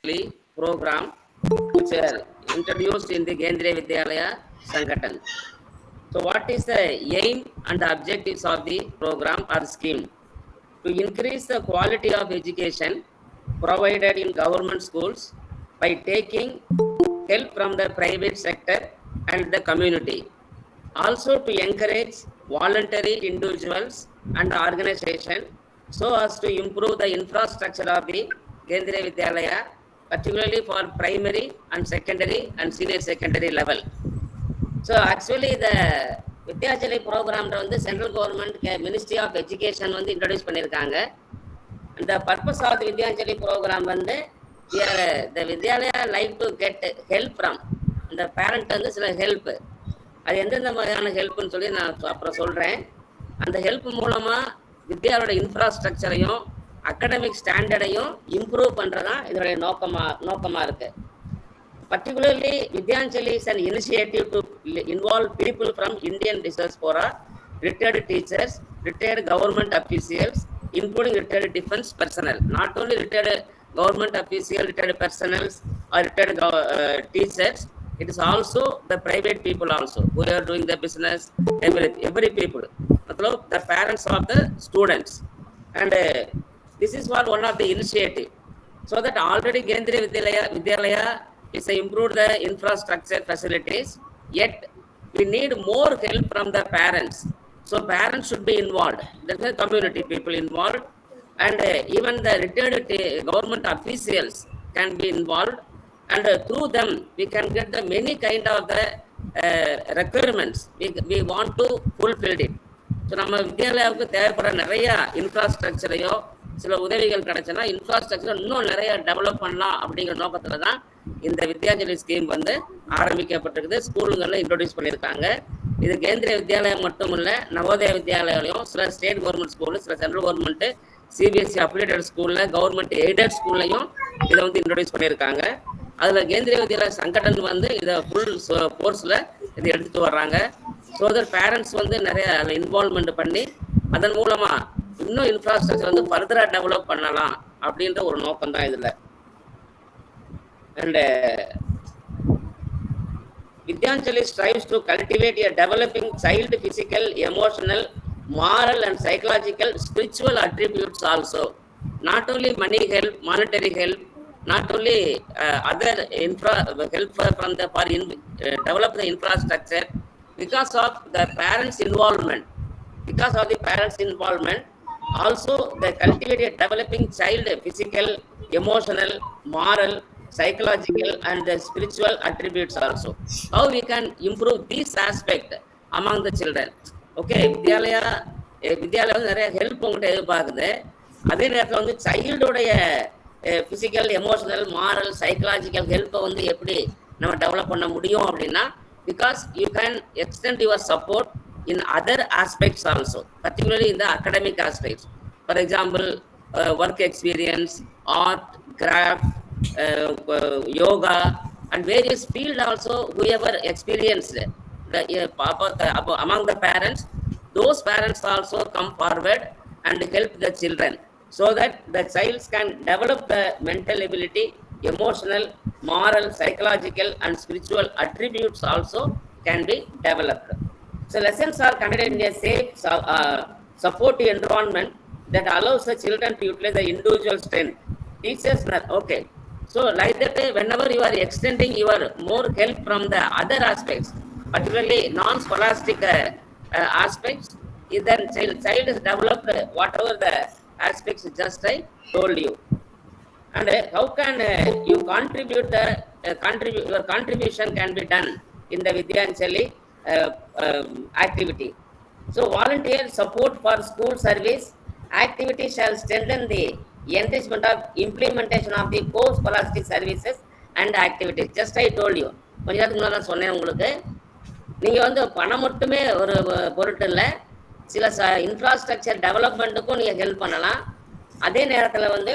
Vidyanjali program which are introduced in the Kendriya Vidyalaya Sangathan. So what is the aim and the objectives of the program or scheme? To increase the quality of education provided in government schools by taking help from the private sector and the community. Also to encourage voluntary individuals and organization so as to improve the infrastructure of the Kendriya Vidyalaya, particularly for primary and secondary and senior secondary level. So actually the Vidyanjali program வந்து central government ministry of education வந்து introduce பண்ணியிருக்காங்க. அந்த purpose of Vidyanjali program வந்து the Vidyalaya like to get help from இந்த parent வந்து சில help, அது எந்தெந்த மாதிரியான ஹெல்ப்னு சொல்லி நான் அப்புறம் சொல்கிறேன். அந்த ஹெல்ப் மூலமாக வித்யாலயோட இன்ஃப்ராஸ்ட்ரக்சரையும் அகடமிக் ஸ்டாண்டர்டையும் இம்ப்ரூவ் பண்ணுறதான் இதனுடைய நோக்கமாக இருக்குது. Particularly, Vidyanjali is an initiative to involve people from Indian diaspora, retired teachers, retired government officials, including retired defense personnel. Not only retired government officials, retired personnel or retired teachers, it is also the private people also who are doing the business, every people, the parents of the students. And this is one of the initiative. So that already Kendriya Vidyalaya is improve the infrastructure facilities, yet we need more help from the parents. So parents should be involved, the community people involved, and even the retired government officials can be involved, and through them we can get the many kind of the requirements we want to fulfill it. So நம்ம வித்யாலயாவுக்கு தேவைப்படுற நிறைய இன்ஃப்ராஸ்ட்ரக்சரையோ சில உதவிகள் கிடைச்சுன்னா infrastructure இன்னும் நிறைய develop பண்ணலாம் அப்படிங்கிற நோக்கத்தில் தான் இந்த வித்யாஞ்சலி ஸ்கீம் வந்து ஆரம்பிக்கப்பட்டிருக்குது. ஸ்கூலுங்களில் இன்ட்ரோடியூஸ் பண்ணியிருக்காங்க. இது கேந்திரிய வித்யாலயம் மட்டும் இல்லை, நவோதய வித்யாலயிலையும் சில ஸ்டேட் கவர்மெண்ட் ஸ்கூலு, சில சென்ட்ரல் கவர்மெண்ட்டு சிபிஎஸ்சி அஃபிலியேட்டட் ஸ்கூலில், கவர்மெண்ட் எய்டட் ஸ்கூல்லையும் இதை வந்து இன்ட்ரோடியூஸ் பண்ணியிருக்காங்க. அதில் கேந்திரிய வித்யாலய சங்கடன் வந்து இதை ஃபுல் கோர்ஸில் இதை எடுத்துகிட்டு வர்றாங்க. ஸோ தட் பேரண்ட்ஸ் வந்து நிறைய அதில் இன்வால்மெண்ட் பண்ணி அதன் மூலமாக இன்னும் இன்ஃப்ராஸ்ட்ரக்சர் வந்து ஃபர்தராக டெவலப் பண்ணலாம் அப்படின்ற ஒரு நோக்கம் தான் இதில். And Vidyanjali strives to cultivate a developing child physical, emotional, moral and psychological, spiritual attributes also. Not only money help, monetary help, not only other help from the develop the infrastructure, because of the parents' involvement. Because of the parents' involvement, also they cultivate a developing child physical, emotional, moral, psychological and the spiritual attributes also. How we can improve this aspect among the children? Okay, Vidyalaya வந்து நிறைய help உங்கள்கிட்ட எதிர்பார்க்குது. அதே நேரத்தில் வந்து சைல்டோடைய physical, emotional, moral, psychological ஹெல்ப்பை வந்து எப்படி நம்ம develop பண்ண முடியும் அப்படின்னா, because you can extend your support in other aspects also, particularly in the academic aspects. For example, work experience, art, craft, yoga and various field also. Whoever experienced among the parents, those parents also come forward and help the children so that the child can develop the mental ability, emotional, moral, psychological and spiritual attributes also can be developed. So lessons are conducted in a safe, supportive environment that allows the children to utilize the individual strength. Teachers, okay. So like that, whenever you are extending your more help from the other aspects, particularly non-scholastic aspects, then child has developed whatever the aspects just I told you. And how can you contribute your contribution can be done in the Vidyanjali activity. So volunteer support for school service activity shall strengthen the enrichment of implementation of the post-scholastic services and activities. Just I told you, கொஞ்ச நேரத்துக்கு முன்னாடி நான் சொன்னேன் உங்களுக்கு, நீங்கள் வந்து பணம் மட்டுமே ஒரு பொருட்டு இல்லை, சில இன்ஃப்ராஸ்ட்ரக்சர் டெவலப்மெண்ட்டுக்கும் நீங்கள் ஹெல்ப் பண்ணலாம். அதே நேரத்தில் வந்து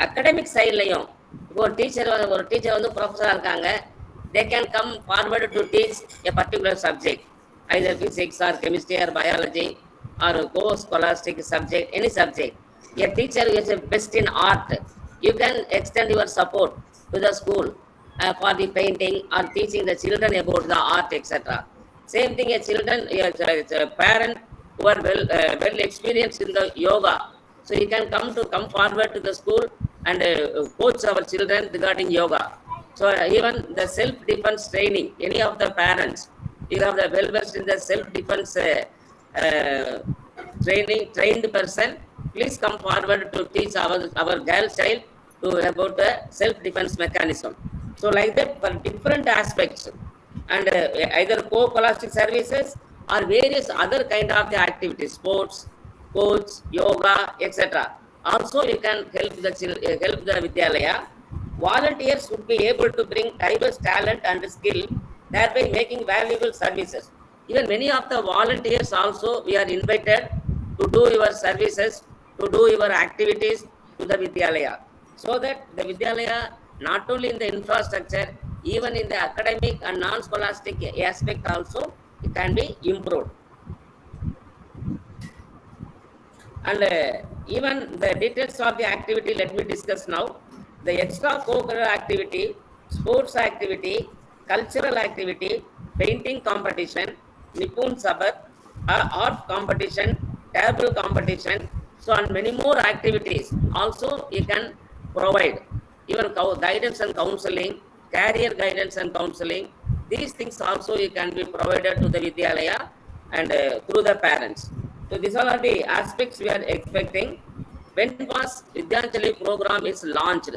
அகடமிக் சைட்லையும் இப்போ ஒரு டீச்சர் வந்து ப்ரொஃபஸராக இருக்காங்க, they can come forward to teach a particular subject, either physics or chemistry or biology or co-scholastic subject, any subject. A teacher is best in art, You can extend your support to the school for the painting or teaching the children about the art, etc. Same thing, a children, a parent who are well experienced in the yoga, so you can come forward to the school and coach our children regarding yoga. So even the self defense training, any of the parents, you have the well versed in the self defense uh, trained person, please come forward to teach our girl child to about the self defense mechanism. So like that for different aspects, and either co-scholastic services or various other kind of the activities, sports, coach, yoga, etc. Also you can help the vidyalaya. Volunteers would be able to bring diverse talent and skill, thereby making valuable services. Even many of the volunteers also we are invited to do your services, to do your activities to the vidyalaya, so that the vidyalaya not only in the infrastructure, even in the academic and non-scholastic aspect also it can be improved. And even the details of the activity, let me discuss now. The extra curricular activity, sports activity, cultural activity, painting competition, nipun sabat, art competition, table competition, so and many more activities also you can provide. Even guidance and counseling, career guidance and counseling, these things also you can be provided to the vidyalaya and through the parents. So these all are the aspects we are expecting. When was Vidyanjali program is launched?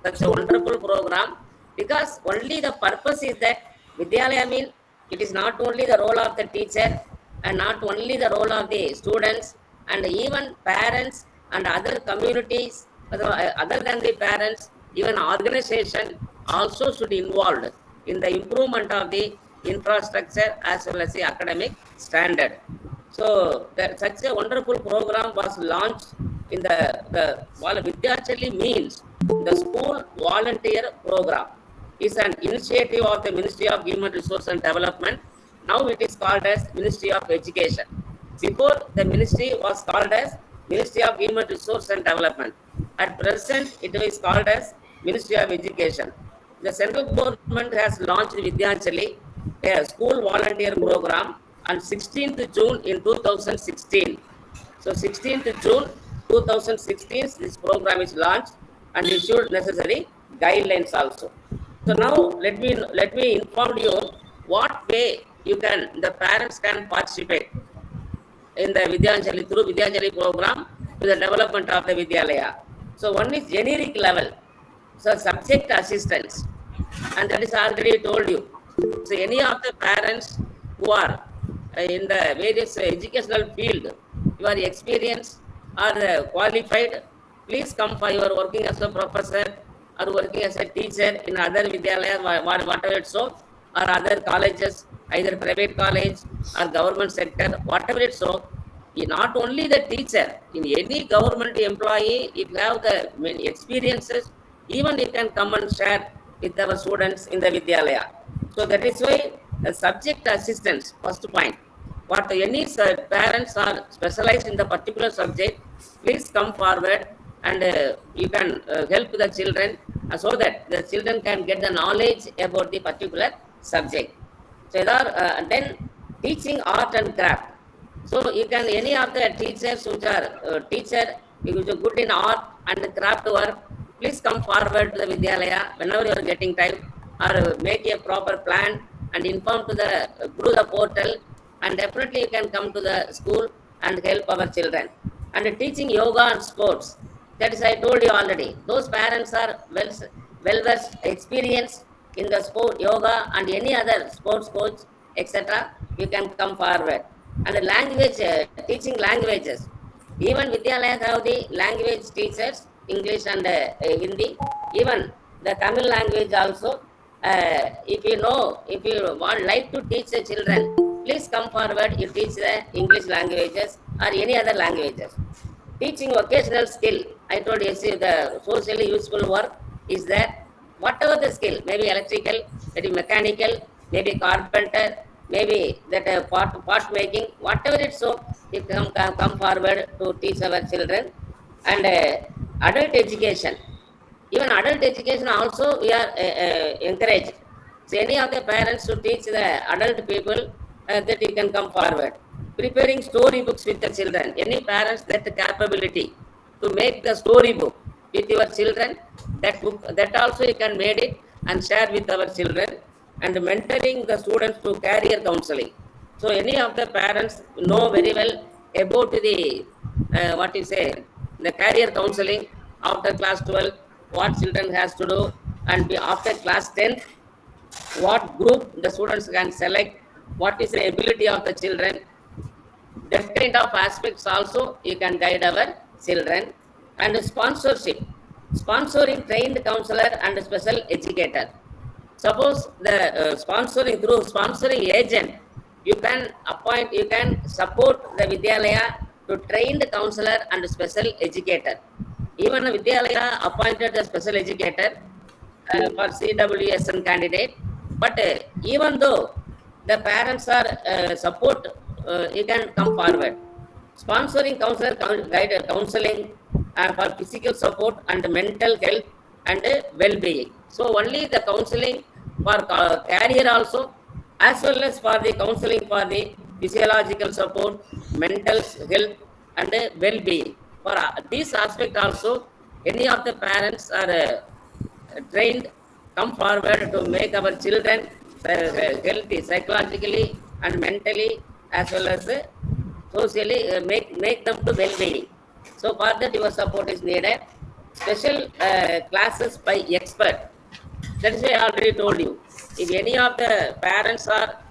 Such a wonderful program, because only the purpose is that Vidyalaya mean it is not only the role of the teacher and not only the role of the students, and even parents and other communities, other than the parents, even organization also should involved in the improvement of the infrastructure as well as the academic standard. So that such a wonderful program was launched in the Vidyachali means the school volunteer program is an initiative of the Ministry of Human Resource and Development. Now it is called as Ministry of Education. Before the ministry was called as Ministry of Human Resource and Development. At present it is called as Ministry of Education. The central government has launched Vidyanjali, a school volunteer program, on 16th June in 2016. So 16th June 2016, this program is launched and issued necessary guidelines also. So now let me inform you what way you can the parents can participate in the Vidyanjali through Vidyanjali program to the development of the Vidyalaya. So one is generic level, so subject assistance, and that is already told you. So any of the parents who are in the various educational field, you are experienced or qualified, please come for your working as a professor or working as a teacher in other Vidyalaya, whatever it's so, or other colleges, either private college or government sector, whatever it's so. Not only the teacher, in any government employee, if you have the many experiences, even you can come and share with our students in the Vidyalaya. So that is why subject assistance, first point. What any parents are specialized in the particular subject, please come forward and you can help the children so that the children can get the knowledge about the particular subject. So there are, then teaching art and craft. So you can any of the teachers which are teacher which are good in art and craft work, please come forward to the Vidyalaya whenever you are getting time, or make a proper plan and inform to the through the portal, and definitely you can come to the school and help our children. And teaching yoga and sports, that is I told you already. Those parents are well versed, experienced in the sport, yoga and any other sports coach, etc. You can come forward. And the language, teaching languages. Even Vidyalaya have the language teachers, English and Hindi. Even the Tamil language also. If you know, if you want like to teach the children, please come forward. You teach the English languages or any other languages. Teaching vocational skill, I told you, see, the socially useful work is that whatever the skill, maybe electrical, maybe mechanical, maybe carpenter, maybe that part making, whatever it's so, you come forward to teach our children. And adult education. Even adult education also we are encouraged. So any of the parents to teach the adult people that you can come forward. Preparing storybooks with the children. Any parents that capability to make the storybook with your children, that book that also you can made it and share with our children, and mentoring the students to career counseling. So any of the parents know very well about the what you say, the career counseling after class 12, what children has to do, and after class 10th, what group the students can select, what is the ability of the children. That kind of aspects also you can guide our children. And sponsorship, sponsoring trained counselor and special educator. Suppose the sponsoring, through sponsoring agent, you can appoint, you can support the Vidyalaya to trained counselor and special educator. Even a Vidyalaya appointed the special educator for CWSN candidate. But even though the parents are support, you can come forward. Sponsoring counselor guide counseling for physical support and mental health and well-being. So only the counseling for career also, as well as for the counseling for the physiological support, mental health and well-being. For this aspect also, any of the parents are trained, come forward to make our children healthy psychologically and mentally, as well as socially, make them to well-being. So for that your support is needed. Special classes by expert. That is why I already told you. If any of the parents are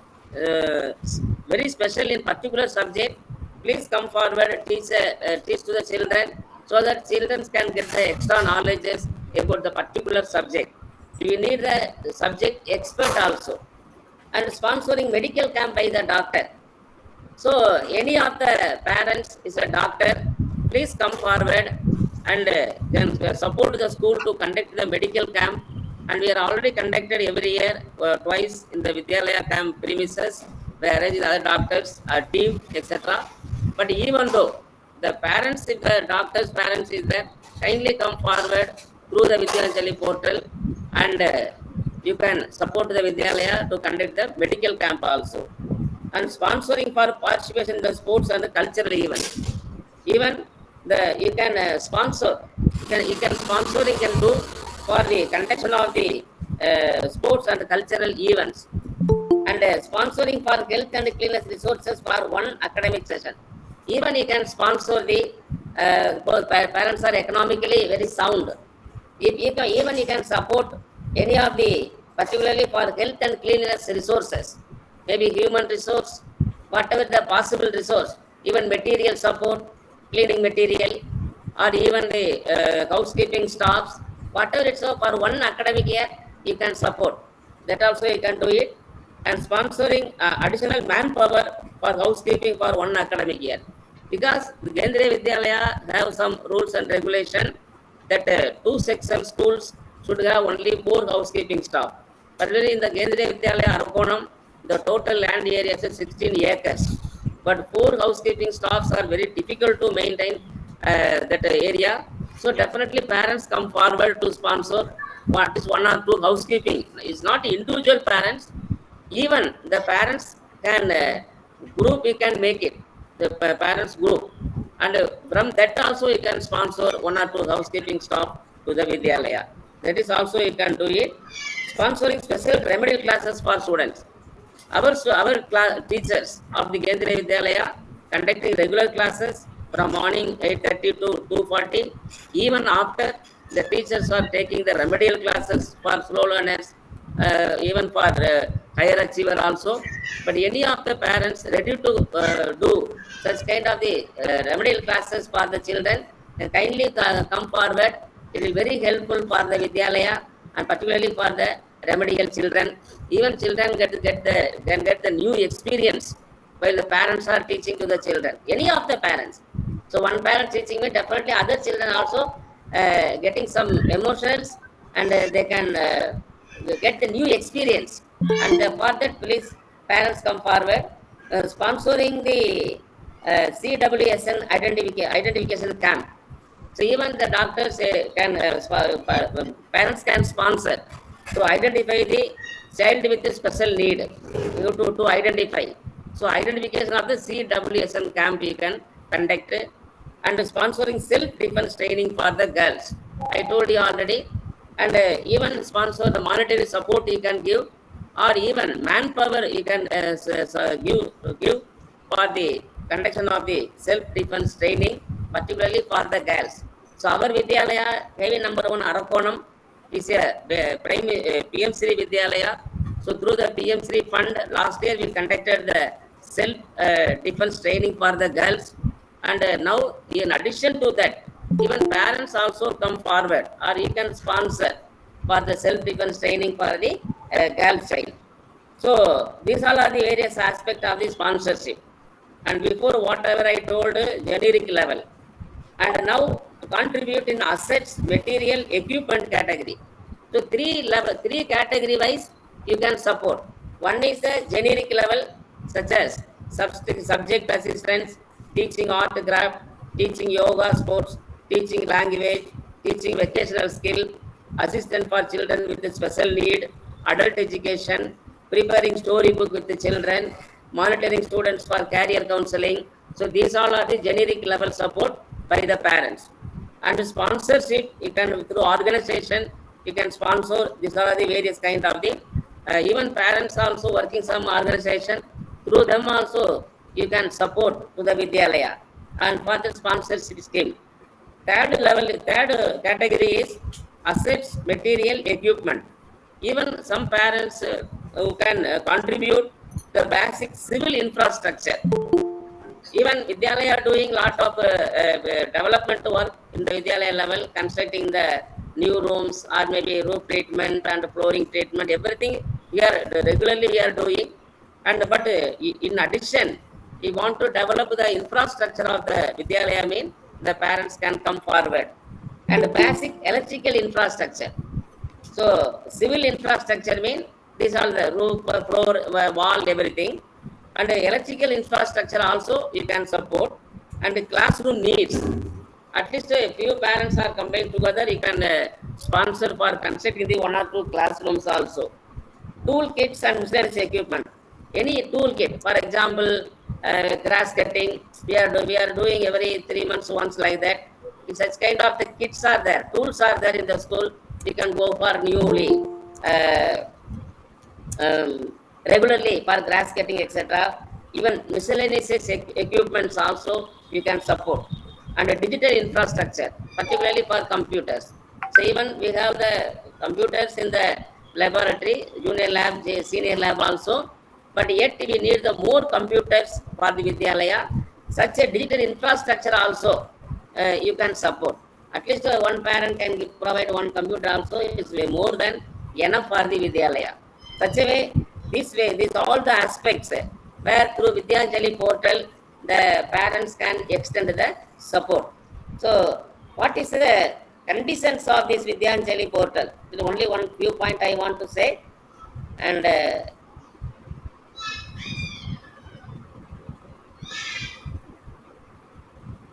very special in particular subject, please come forward, teach to the children, so that children can get the extra knowledges about the particular subject. We need the subject expert also. And sponsoring medical camp by the doctor. So any of the parents is a doctor, please come forward and can support the school to conduct the medical camp. And we are already conducted every year, twice in the Vidyalaya camp premises, where the other doctors, a team, etc. But even though the parents, if the doctor's parents is there, kindly come forward through the Vidyanjali portal, and you can support the Vidyalaya to conduct the medical camp also. And sponsoring for participation in the sports and the cultural events. Even the you can sponsor, you can sponsor, you can do for the conduction of the sports and cultural events. And sponsoring for health and cleanliness resources for one academic session. Even you can sponsor the both parents are economically very sound. If you can, even you can support any of the, particularly for health and cleanliness resources, maybe human resource, whatever the possible resource, even material support, cleaning material, or even the housekeeping staffs, whatever it's for one academic year, you can support. That also you can do it. And sponsoring additional manpower for housekeeping for one academic year. Because the Gendre Vidyalaya have some rules and regulation that two section schools should have only 4 housekeeping staff. Particularly in the Gendre Vidyalaya Arakonam, the total land area is 16 acres. But 4 housekeeping staffs are very difficult to maintain that area. So definitely parents come forward to sponsor what is 1 or 2 housekeeping. It's not individual parents, even the parents can group, you can make it the parents group, and from that also you can sponsor 1 or 2 housekeeping staff to the Vidyalaya. That is also you can do it. Sponsoring special remedial classes for students. Our teachers of the Gendre Vidyalaya conducting regular classes from morning 8:30 to 2:40. Even after, the teachers are taking the remedial classes for slow learners, even for higher achiever also. But any of the parents ready to do such kind of the remedial classes for the children, kindly come forward. It is very helpful for the Vidyalaya, and particularly for the remedial children. Even children can get the new experience while the parents are teaching to the children. Any of the parents. So one parent teaching me, definitely other children also getting some emotions, and they can get the new experience. And for that, please parents come forward. Sponsoring the CWSN identification camp. So even the doctors can parents can sponsor to identify the child with a special need, to identify. So identification of the CWSN camp you can conduct, and sponsoring self-defense training for the girls. I told you already, and even sponsor the monetary support you can give, or even manpower you can give for the conduction of the self-defense training, particularly for the girls. So our Vidyalaya, heavy number one Arakonam, is a PM Sri Vidyalaya. So through the PM Sri fund, last year we conducted the self-defense training for the girls. And now, in addition to that, even parents also come forward, or you can sponsor for the self-defense training for the girl child. So these all are the various aspects of the sponsorship. And before, whatever I told, generic level. And now to contribute in assets, material, equipment category. So three category wise you can support. One is the generic level, such as subject assistance, teaching art craft, teaching yoga, sports, teaching language, teaching vocational skill, assistant for children with special need, adult education, preparing storybook with the children, monitoring students for career counseling. So these all are the generic level support by the parents. And sponsorship, you can through organization, you can sponsor. These are the various kind of the even parents also working some organization. Through them also you can support to the Vidyalaya and for the sponsorship scheme. Third category is assets, material, equipment. Even some parents who can contribute the basic civil infrastructure. Even Vidyalaya are doing lot of development work in the Vidyalaya level, constructing the new rooms or maybe roof treatment and flooring treatment, everything we are regularly we are doing. And but in addition, we want to develop the infrastructure of the Vidyalaya, mean the parents can come forward. And basic electrical infrastructure. So civil infrastructure mean these are the roof, floor, wall, everything. And the electrical infrastructure also you can support. And the classroom needs. At least a few parents are combined together, you can sponsor for constructing the one or two classrooms also. Tool kits and miscellaneous equipment. Any tool kit, for example, grass cutting, we are doing every 3 months once like that. If such kind of the kits are there, tools are there in the school, we can go for newly regularly for grass cutting, etc. Even miscellaneous equipments also you can support. And a digital infrastructure, particularly for computers. So even we have the computers in the laboratory, junior lab, senior lab also, but yet we need the more computers for the Vidyalaya. Such a digital infrastructure also you can support. At least one parent can provide one computer also, is more than enough for the Vidyalaya. Such a way, these all the aspects where through Vidyanjali portal, the parents can extend the support. So, what is the conditions of this Vidyanjali portal? There is only one few point I want to say, and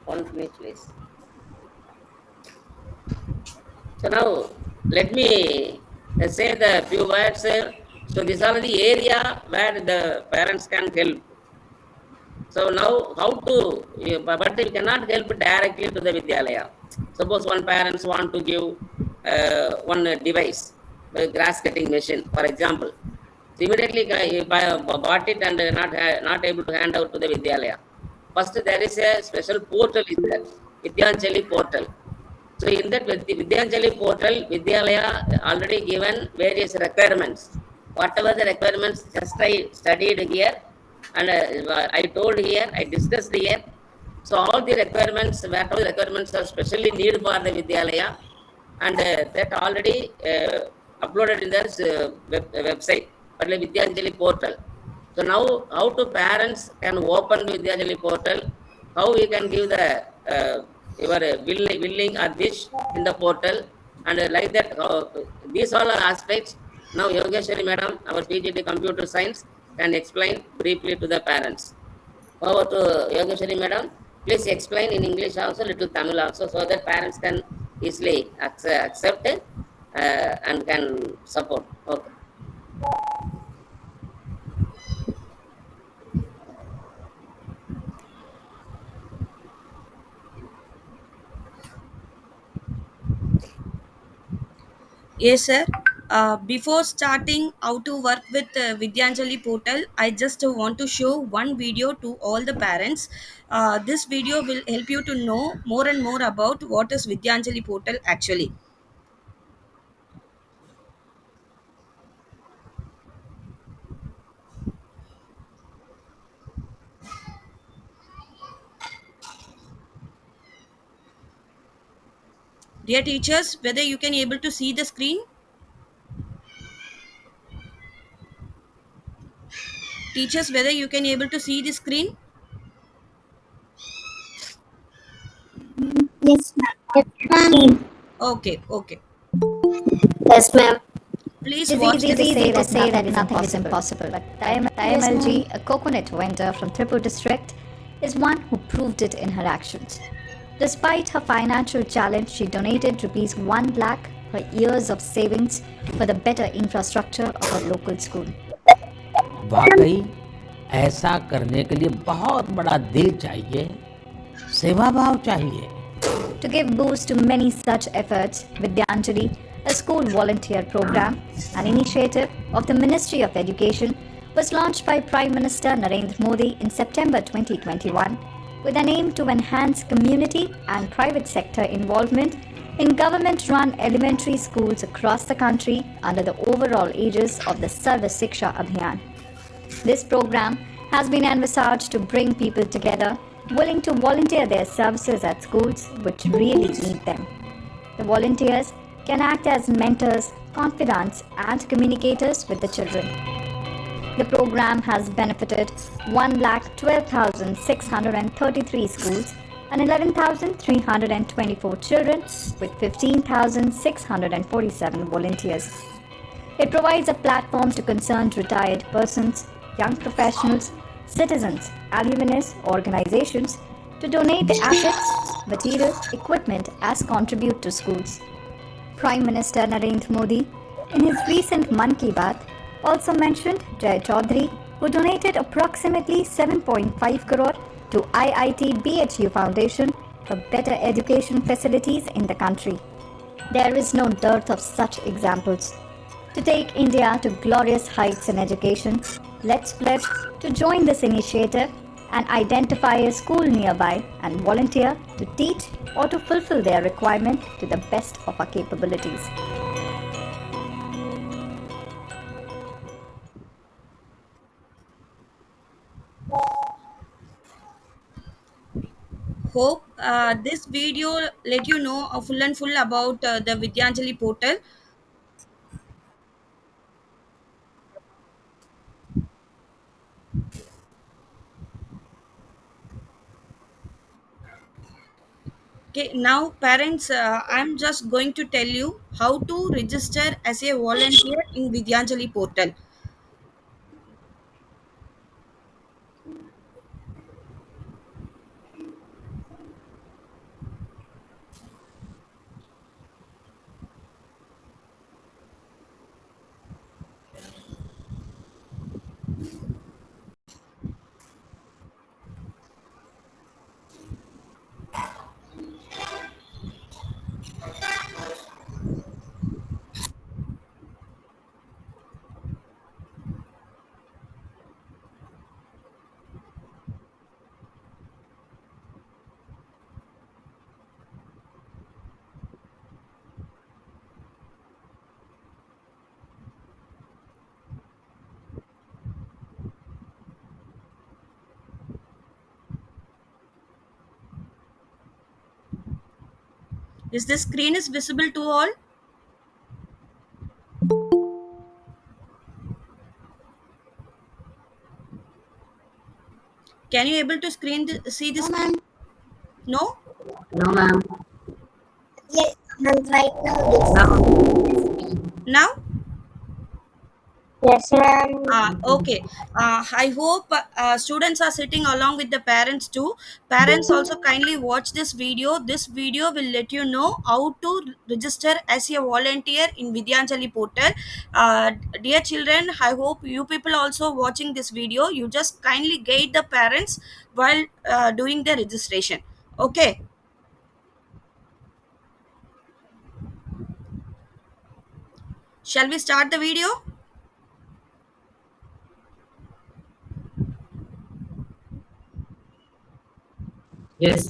one minute, please. So now let me say the few words. So these are the area where the parents can help. So now how to, but we cannot help directly to the Vidyalaya. Suppose one parents want to give one device, a grass cutting machine, for example. So immediately if I bought it and not able to hand out to the Vidyalaya. First there is a special portal is there, Vidyanjali portal. So in that Vidyanjali portal, Vidyalaya already given various requirements. Whatever the requirements, just I studied here and I told here, I discussed here. So all the requirements, whatever the requirements are specially needed for the Vidyalaya, and that already uploaded in this website, Vidyanjali portal. So now how to parents can open the Vidyanjali portal, how we can give the your willing or wish in the portal, and like that these all are aspects. Now Yogeshwari madam, our PGT computer science, can explain briefly to the parents. Over to Yogeshwari madam. Please explain in English also, little Tamil also, so that parents can easily accept it and can support. Okay. Yes, sir. Before starting how to work with Vidyanjali portal, I just want to show one video to all the parents. This video will help you to know more and more about what is Vidyanjali portal actually. Dear teachers, whether you can able to see the screen? Teachers, whether you can able to see the screen? Yes, ma'am. Yes, ma'am. Okay, okay. Yes, ma'am. Please It's watch easy the to say video. that nothing is impossible, but Yes, ma'am. IMLG, a coconut vendor from Tripur district, is one who proved it in her actions. Despite her financial challenge, she donated rupees 1 lakh, her years of savings, for the better infrastructure of her local school. वाकई ऐसा करने के लिए बहुत बड़ा दिल चाहिए, सेवा भाव चाहिए। To give boost to many such efforts, Vidyanjali, a school volunteer program, an initiative of the Ministry of Education, was launched by Prime Minister Narendra Modi in September 2021 with an aim to enhance community and private sector involvement in government run elementary schools across the country under the overall aegis of the Sarva Siksha Abhiyan. This program has been envisaged to bring people together willing to volunteer their services at schools which really need them. The volunteers can act as mentors, confidants, and communicators with the children. The program has benefited 1,12,633 schools and 11,324 children with 15,647 volunteers. It provides a platform to concerned retired persons, young professionals, citizens, alumnus organizations to donate their assets, materials, equipment as contribute to schools. Prime Minister Narendra Modi, in his recent Mann Ki Baat, also mentioned Jay Chaudhary, who donated approximately 7.5 crore to IIT BHU Foundation for better education facilities in the country. There is no dearth of such examples. To take India to glorious heights in education, let's pledge to join this initiative and identify a school nearby and volunteer to teach or to fulfill their requirement to the best of our capabilities. Hope this video let you know full and full about the Vidyanjali portal. Okay, now parents, I'm just going to tell you how to register as a volunteer in Vidyanjali portal. Is the screen is visible to all? Can you able to see No, this? ma'am. No? No, ma'am. Yes, ma'am. Right now, yes. Now, Now? Yes, ma'am. Okay. I hope students are sitting along with the parents too. Parents also kindly watch this video. This video will let you know how to register as a volunteer in Vidyanjali portal. Uh, Dear children, I hope you people also watching this video. You just kindly guide the parents while doing the registration. Okay. Shall we start the video? Yes.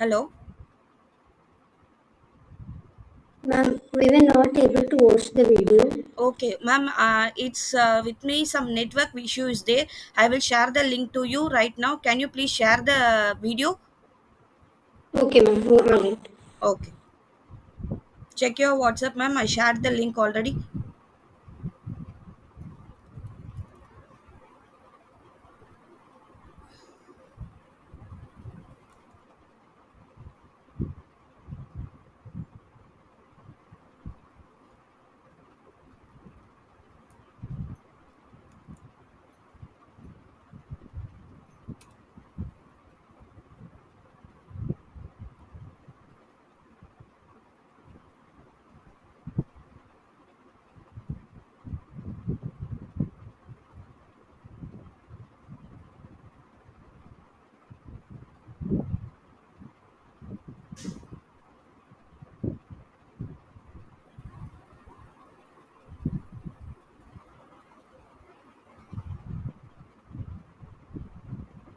Hello. Ma'am, we were not able to watch the video. Okay, ma'am, it's with me some network issue is there. I will share the link to you right now. Can you please share the video? Okay, ma'am. All right. Okay. Check your WhatsApp, ma'am. I shared the link already.